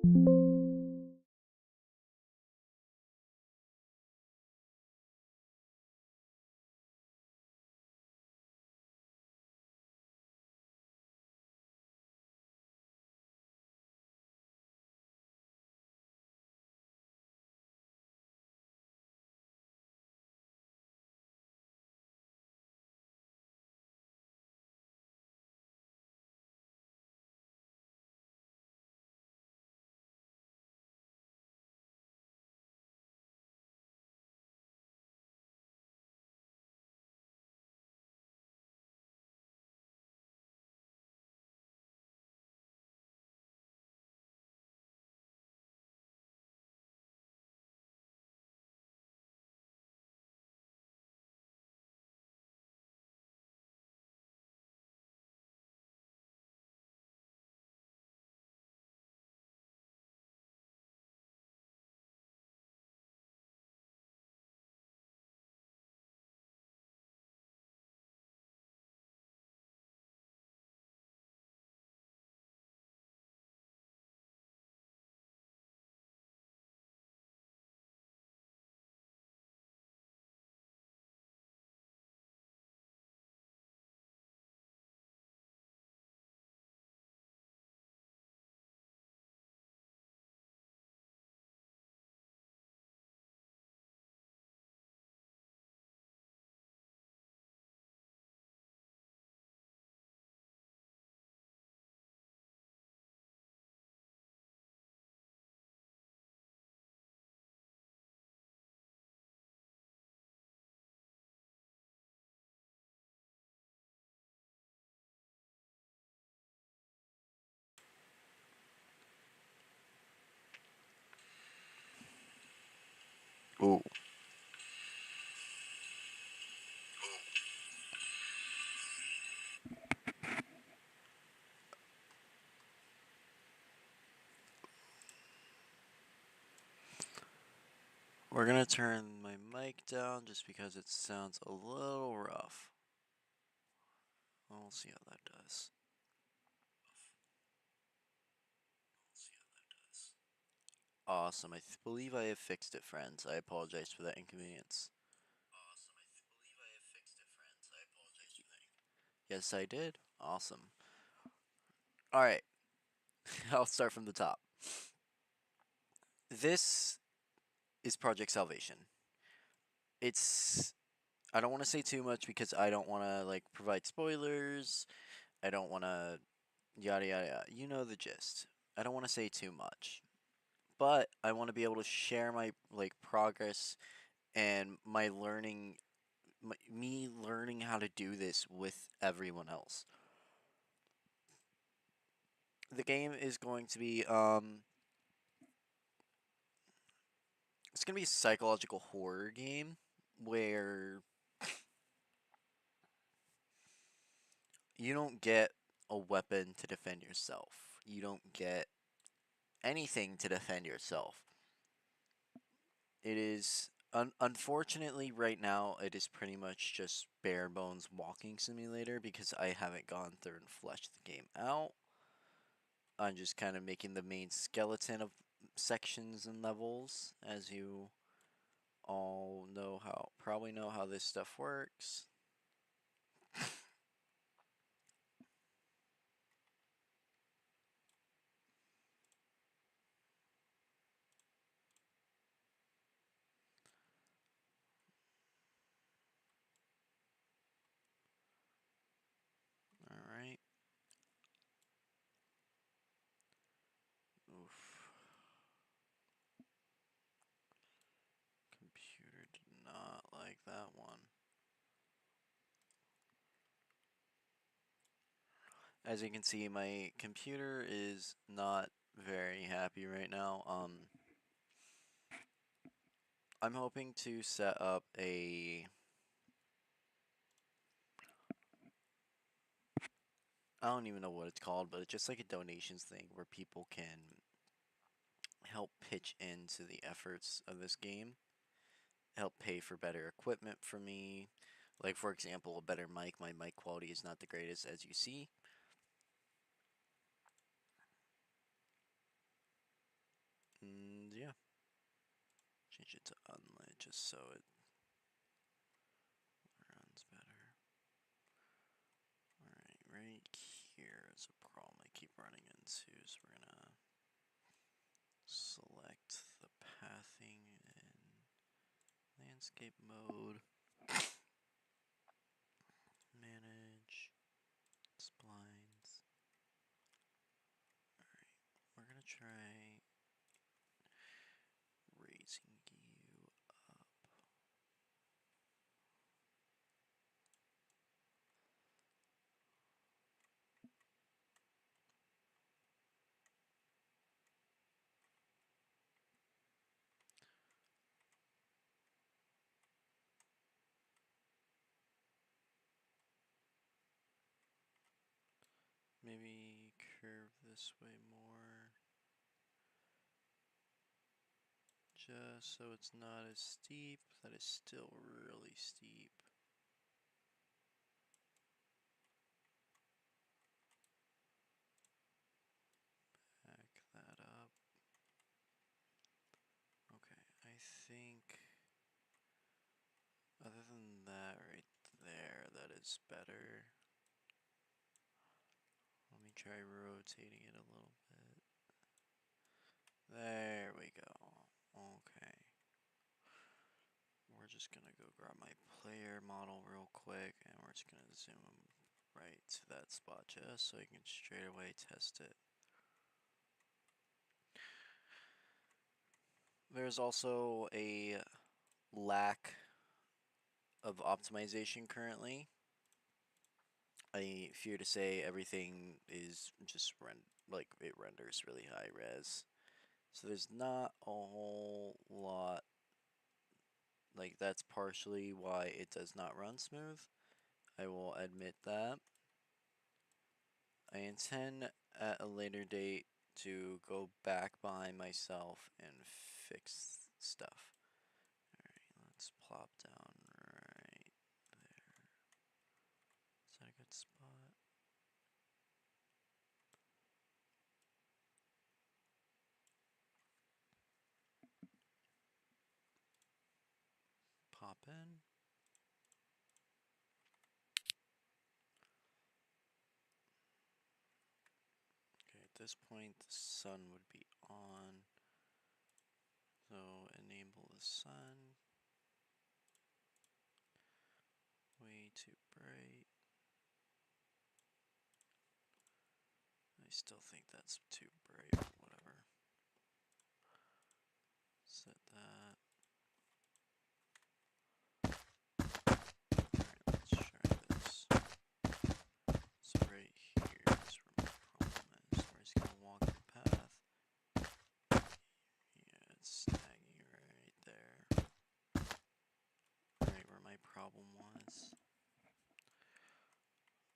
Ooh. We're gonna turn my mic down just because it sounds a little rough. We'll see how that does. Awesome. Believe I have fixed it, friends. I apologize for that inconvenience. Yes, I did. Awesome. Alright. I'll start from the top. This is Project Salvation. It's. I don't want to say too much because I don't want to, like, provide spoilers. I don't want to. Yada yada yada. You know the gist. I don't want to say too much. But I want to be able to share my, like, progress and my learning. Me learning how to do this with everyone else. The game is going to be it's gonna be a psychological horror game where you don't get a weapon to defend yourself. You don't get anything to defend yourself. It is unfortunately right now it is pretty much just bare bones walking simulator because I haven't gone through and fleshed the game out. I'm just kind of making the main skeleton of sections and levels, as you all probably know how this stuff works. All right. Oof. Computer did not like that one. As you can see, my computer is not very happy right now. I'm hoping to set up I don't even know what it's called, but it's just like a donations thing where people can help pitch into the efforts of this game, help pay for better equipment for me. Like, for example, a better mic. My mic quality is not the greatest, as you see. change it to unlit just so it runs better. Alright, right here is a problem I keep running into, so we're gonna select the pathing in landscape mode. Manage splines. Alright, we're gonna try raising you up. Maybe curve this way more. Just so it's not as steep. That is still really steep. Back that up. Okay, I think other than that right there, that is better. Let me try rotating it a little bit. There we go. Okay. We're just gonna go grab my player model real quick and we're just gonna zoom right to that spot just so you can straight away test it. There's also a lack of optimization currently. I fear to say everything is just it renders really high res. So there's not a whole lot, like that's partially why it does not run smooth. I will admit that. I intend at a later date to go back behind myself and fix stuff. Alright, let's plop down right there. Is that a good spot? Pop in. Okay, at this point the sun would be on. So enable the sun. Way too bright. I still think that's too bright, but whatever. Set that. Alright, let's try this. So right here is where my problem is. We're just gonna walk the path. Yeah, it's snagging right there. Right where my problem was.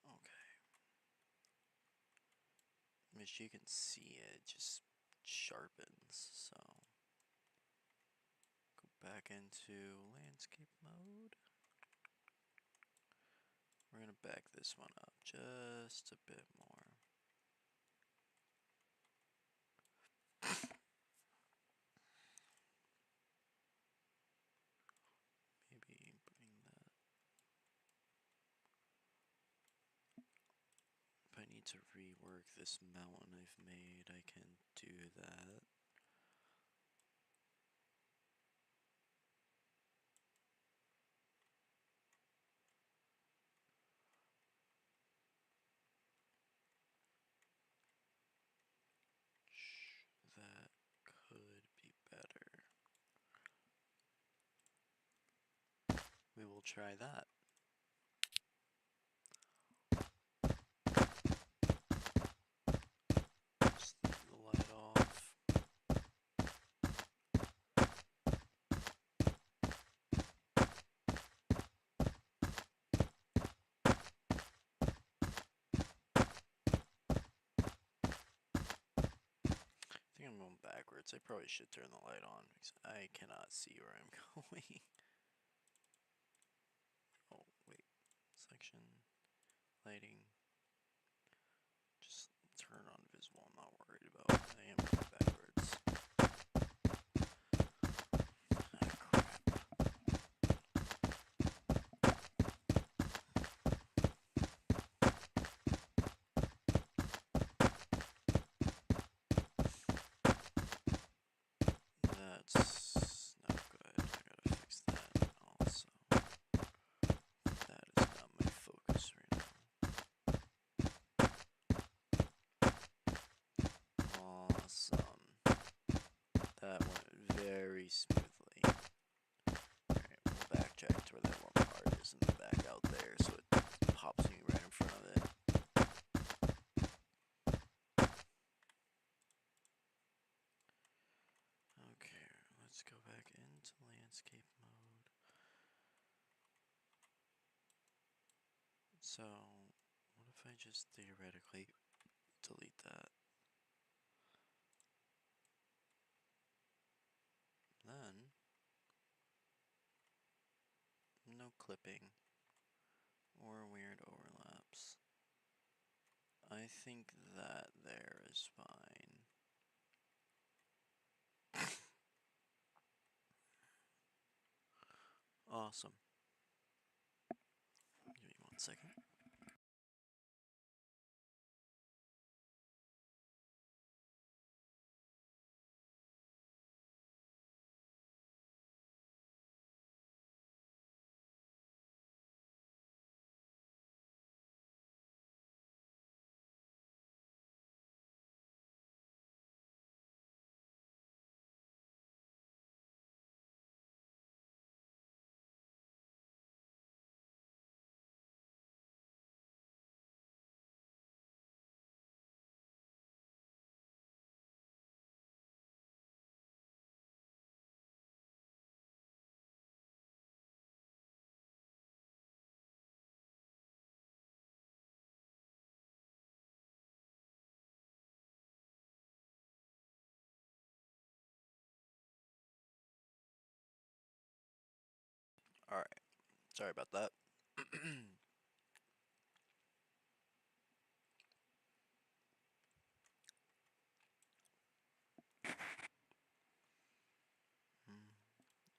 Okay. As you can see, it just sharpens, so go back into landscape mode. We're gonna back this one up just a bit more. Maybe bring that. If I need to rework this mountain I've made, I can do that. That could be better. We will try that. Just leave the light off. I think I'm going backwards. I probably should turn the light on because I cannot see where I'm going. Oh, wait. Section. Lighting. Just turn on visible. I'm not worried about. I am going backwards. Let's go back into landscape mode. So, what if I just theoretically delete that? Then, no clipping or weird overlaps. I think that there is fine. Awesome. Give me 1 second. Alright, sorry about that.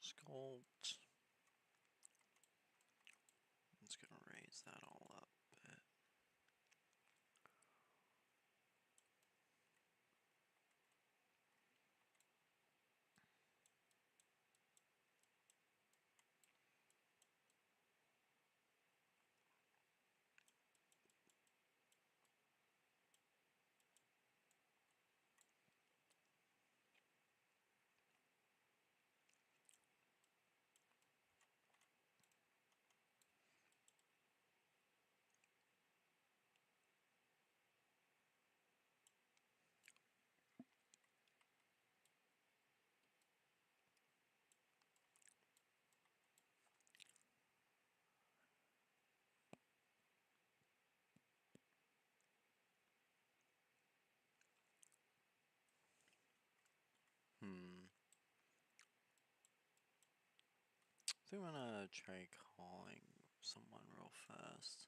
Sculpt. It's gonna raise that all up a bit. I think I'm gonna try calling someone real fast.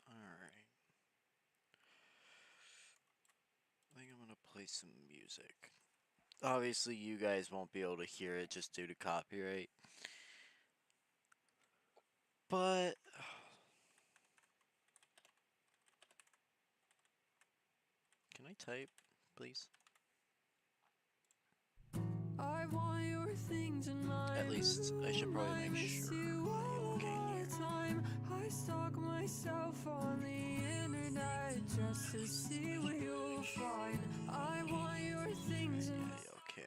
Alright. I think I'm gonna play some music. Obviously, you guys won't be able to hear it just due to copyright. But can I type, please? I want your things in my At least I should probably make sure you can hear. I stalk myself on the internet just to see what you'll find. I want your things in Yeah, you can.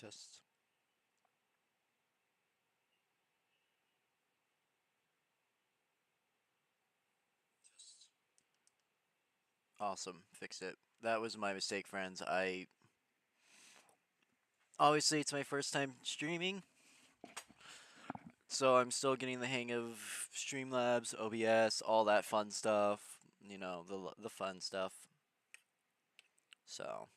Test. Awesome. Fixed it. That was my mistake, friends. Obviously it's my first time streaming, so I'm still getting the hang of Streamlabs, OBS, all that fun stuff. You know, the fun stuff. So,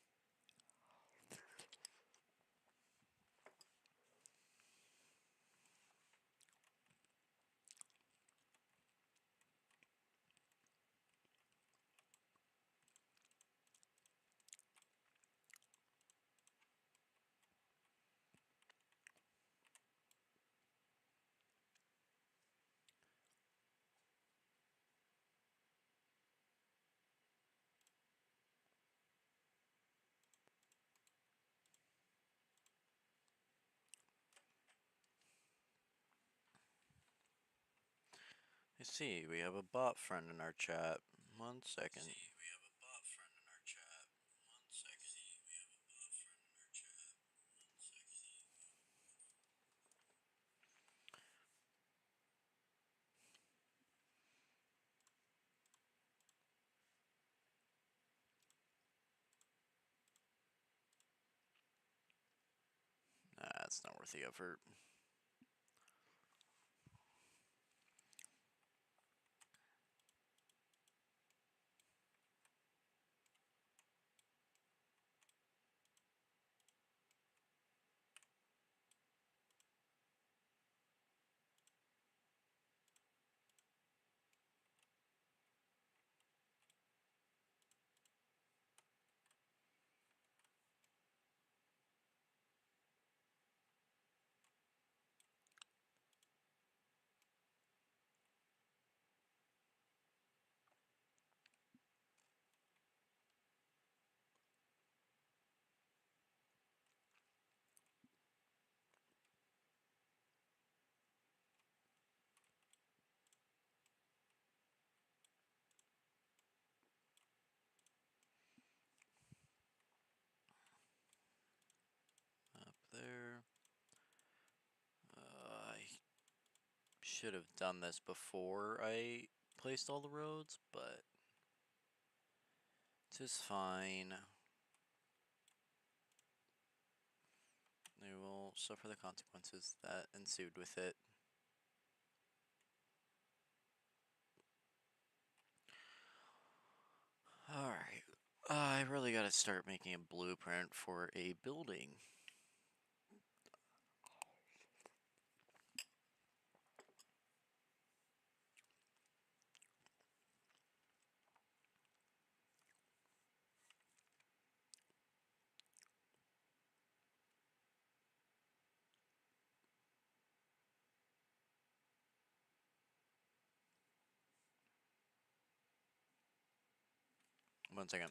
let's see. We have a bot friend in our chat. 1 second. Nah, it's not worth the effort. Up there. I should have done this before I placed all the roads, but it's fine. They will suffer the consequences that ensued with it. Alright. I really gotta start making a blueprint for a building. One second.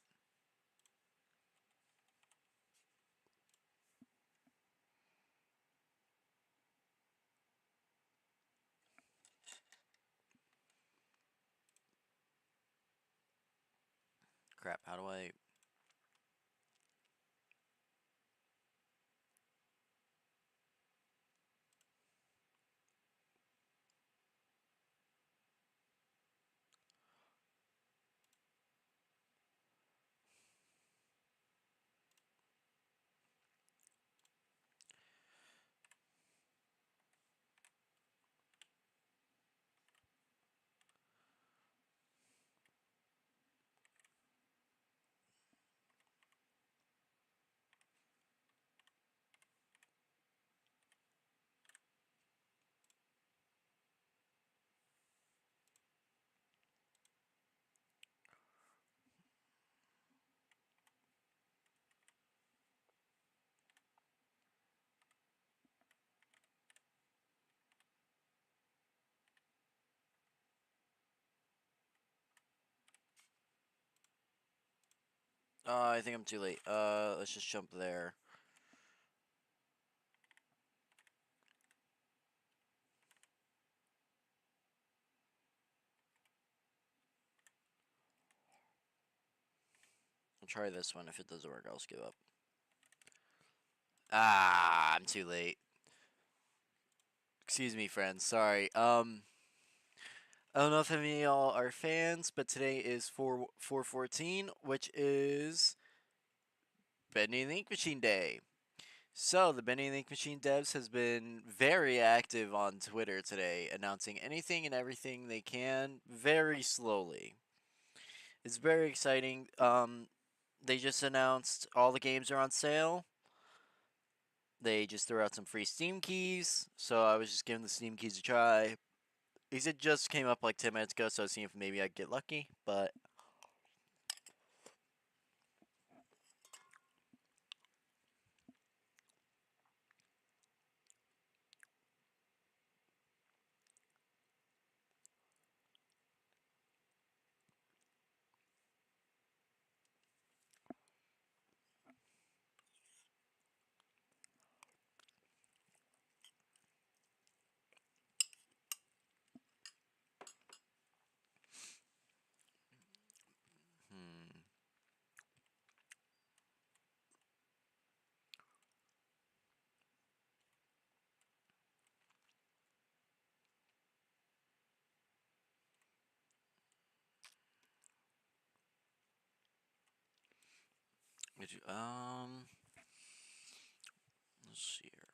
Crap, how do I... I think I'm too late. Let's just jump there. I'll try this one. If it doesn't work, I'll just give up. I'm too late. Excuse me, friends. Sorry. I don't know if any of y'all are fans, but today is 4/14, which is Bendy and the Ink Machine Day. So the Bendy and the Ink Machine devs has been very active on Twitter today, announcing anything and everything they can very slowly. It's very exciting. They just announced all the games are on sale. They just threw out some free Steam keys, so I was just giving the Steam keys a try. These it just came up like 10 minutes ago, so I was seeing if maybe I'd get lucky, but hmm. Let's see here.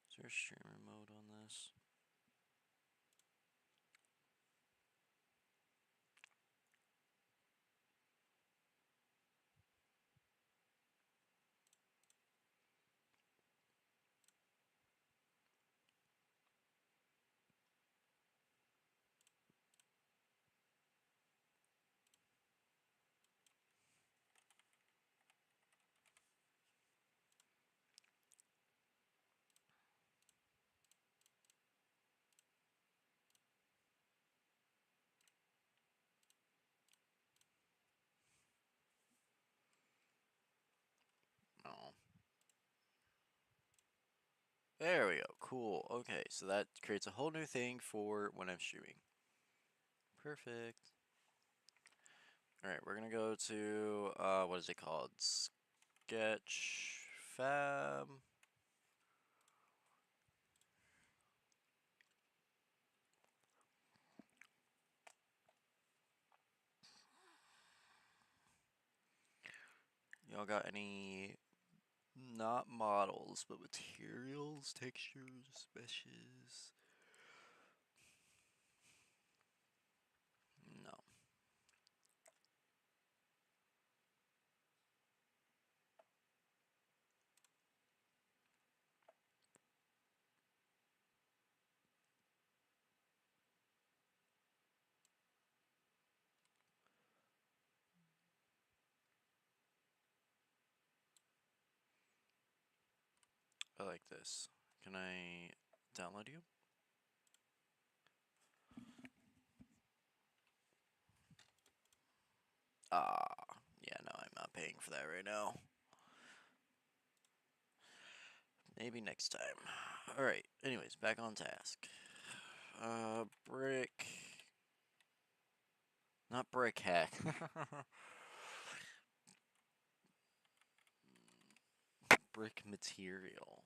Is there a streamer mode on this? No. There we go. Cool. Okay, so that creates a whole new thing for when I'm streaming. Perfect. Alright, we're gonna go to, what is it called? Sketch Fab. Y'all got any, not models, but materials, textures, meshes? No. I like this. Can I download you? Yeah, no, I'm not paying for that right now. Maybe next time. Alright, anyways, back on task. Brick. Not brick hack. Brick material.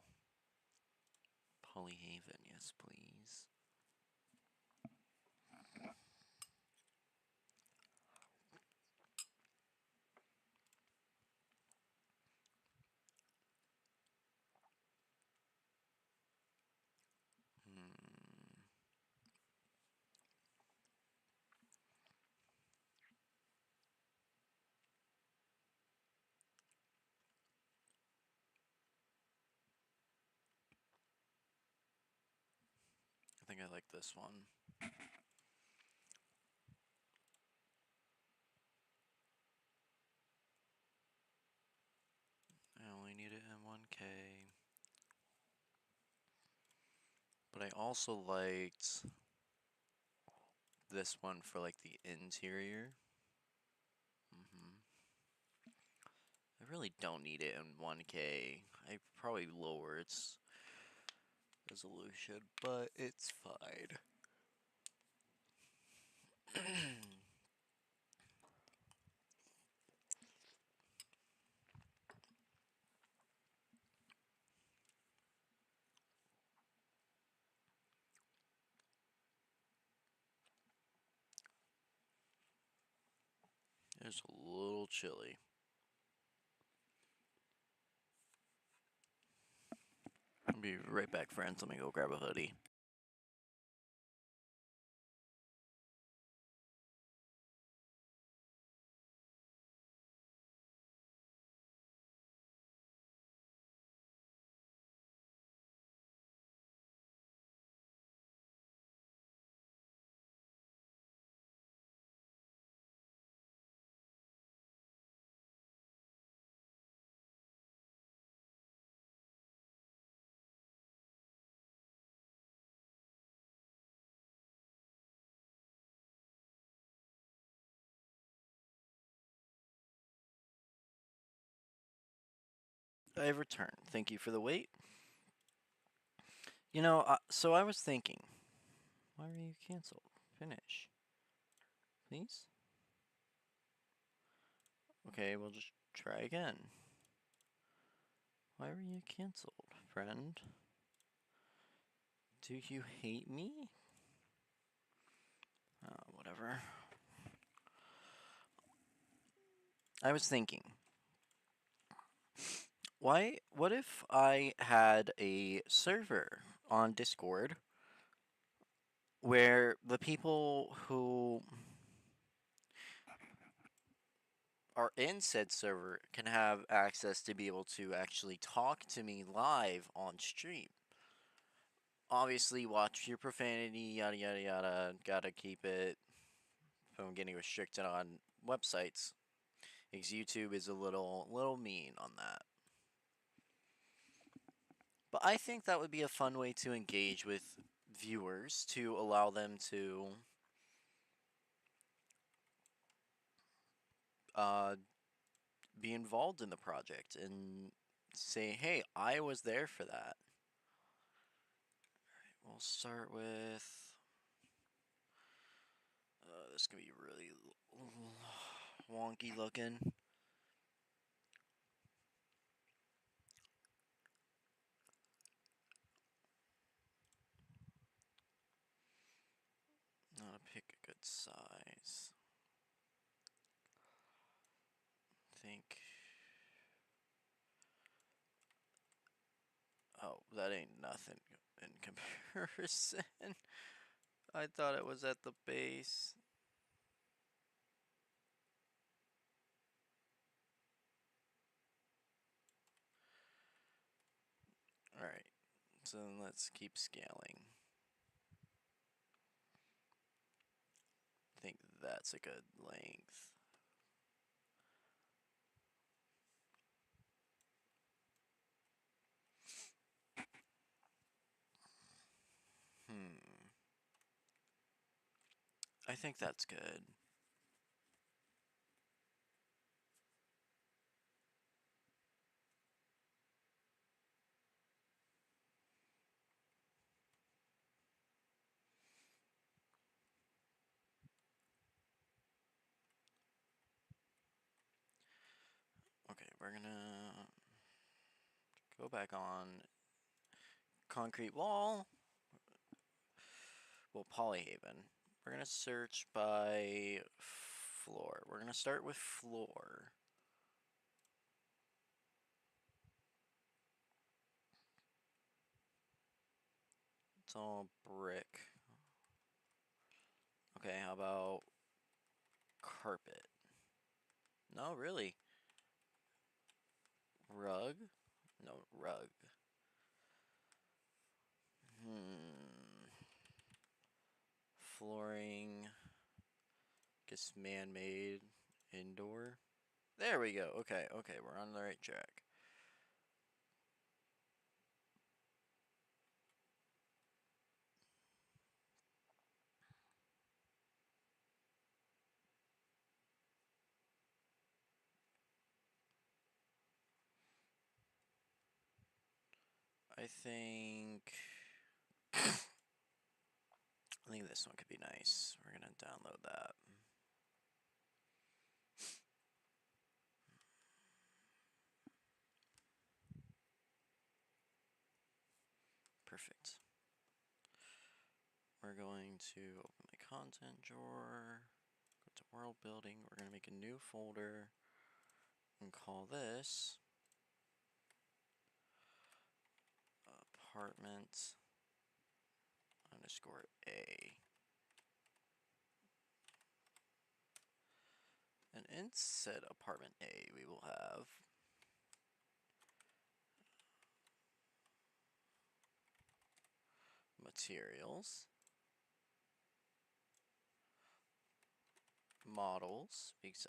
Polyhaven, yes, please. Hmm. I think I like this one. I only need it in 1K. But I also liked this one for like the interior. I really don't need it in 1K. I probably lower its resolution, but it's fine. It's a little chilly. I'll be right back, friends. Let me go grab a hoodie. I've returned. Thank you for the wait. So I was thinking, why were you canceled? Finish. Please? Okay, we'll just try again. Why were you canceled, friend? Do you hate me? Whatever. I was thinking, what if I had a server on Discord where the people who are in said server can have access to be able to actually talk to me live on stream? Obviously, watch your profanity, yada yada yada. Gotta keep it from getting restricted on websites, because YouTube is a little mean on that. But I think that would be a fun way to engage with viewers, to allow them to uh, be involved in the project and say, "Hey, I was there for that." We'll start with. This can be really wonky looking. Not to pick a good size. Think. Oh, that ain't nothing in comparison. I thought it was at the base. Alright, so then let's keep scaling. I think that's a good length. I think that's good. Okay, we're gonna go back on concrete wall. Well, Polyhaven. We're gonna search by floor. We're gonna start with floor. It's all brick. Okay, how about carpet? No, really. Rug? No, rug. Flooring. Guess man-made. Indoor. There we go. Okay, okay, we're on the right track. I think. I think the this one could be nice. We're gonna download that. Perfect. We're going to open my content drawer, go to world building. We're gonna make a new folder and call this apartment underscore A. And in said apartment A, we will have materials, models, because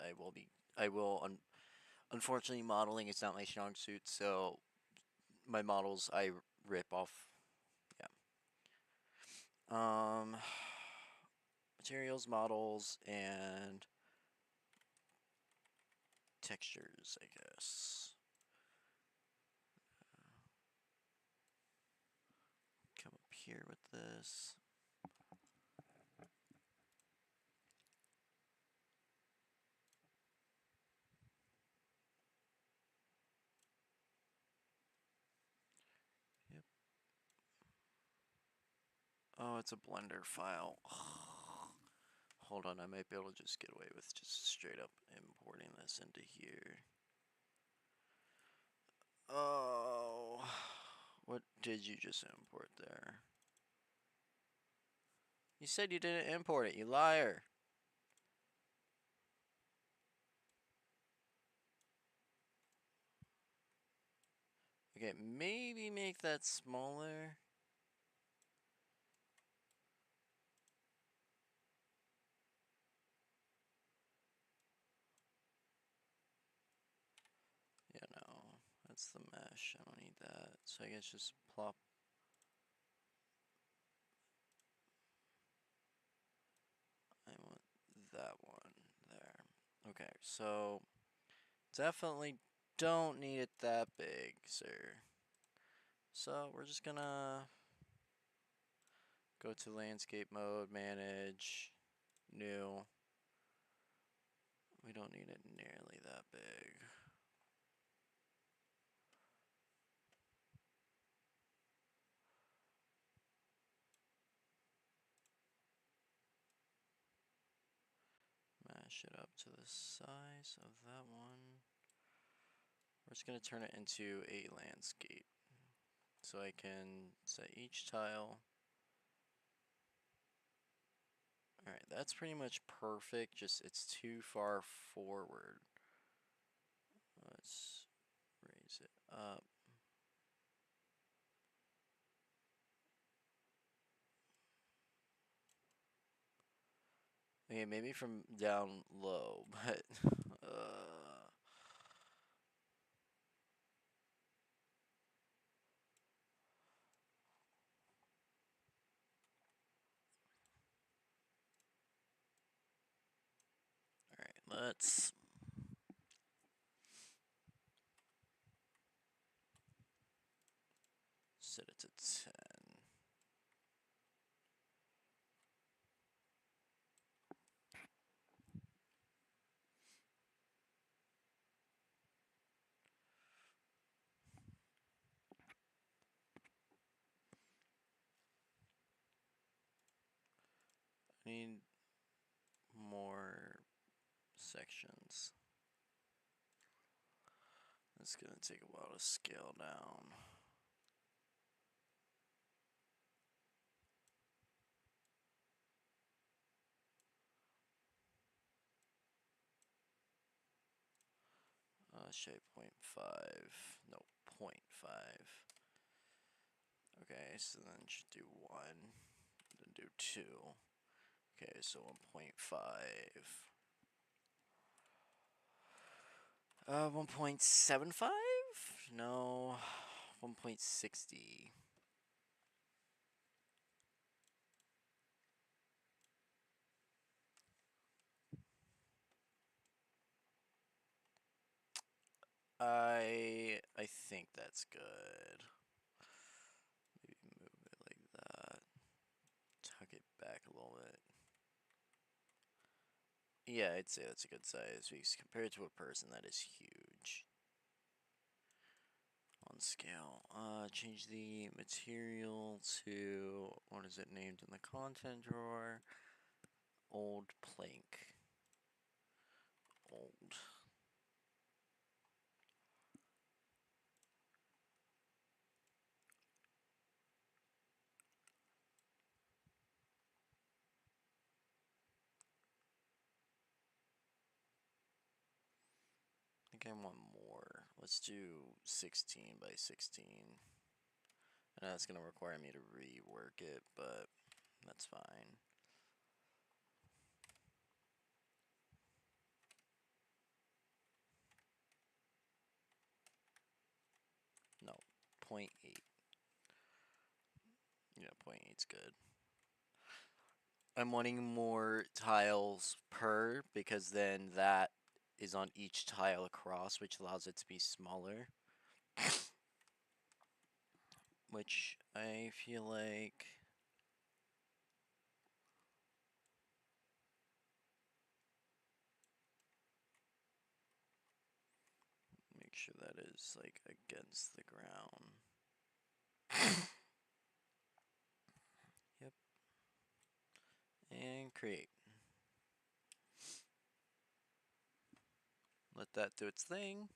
unfortunately modeling is not my strong suit, so my models I rip off. Yeah. Materials, models, and textures, I guess. Come up here with this. Yep. Oh, it's a Blender file. Hold on, I might be able to just get away with just straight up importing this into here. Oh, what did you just import there? You said you didn't import it, you liar. Okay, maybe make that smaller. Yeah, no, that's the mesh. I don't need that. So I guess just plop. I want that one there. Okay, so definitely don't need it that big, sir. So we're just gonna go to landscape mode, manage, new. We don't need it nearly that big. Mash it up to the size of that one. We're just gonna turn it into a landscape. So I can set each tile. Alright, that's pretty much perfect, just it's too far forward. Let's raise it up. Okay, maybe from down low, but alright, let's set it to 10. I need more sections. It's gonna take a while to scale down. Shape 0.5, no, 0.5. Okay, so then just do 1, then do 2. Okay, so 1.5. 1.75? No, 1.60. I think that's good. Maybe move it like that. Tuck it back a little bit. Yeah, I'd say that's a good size because compared to a person, that is huge. On scale, change the material to what is it named in the content drawer? Old plank. Old. I think I want more. Let's do 16 by 16. I know that's gonna require me to rework it, but that's fine. No, 0.8. Yeah, 0.8's good. I'm wanting more tiles per because then that is on each tile across, which allows it to be smaller. Which I feel like make sure that is like against the ground. Yep. And create. Let that do its thing.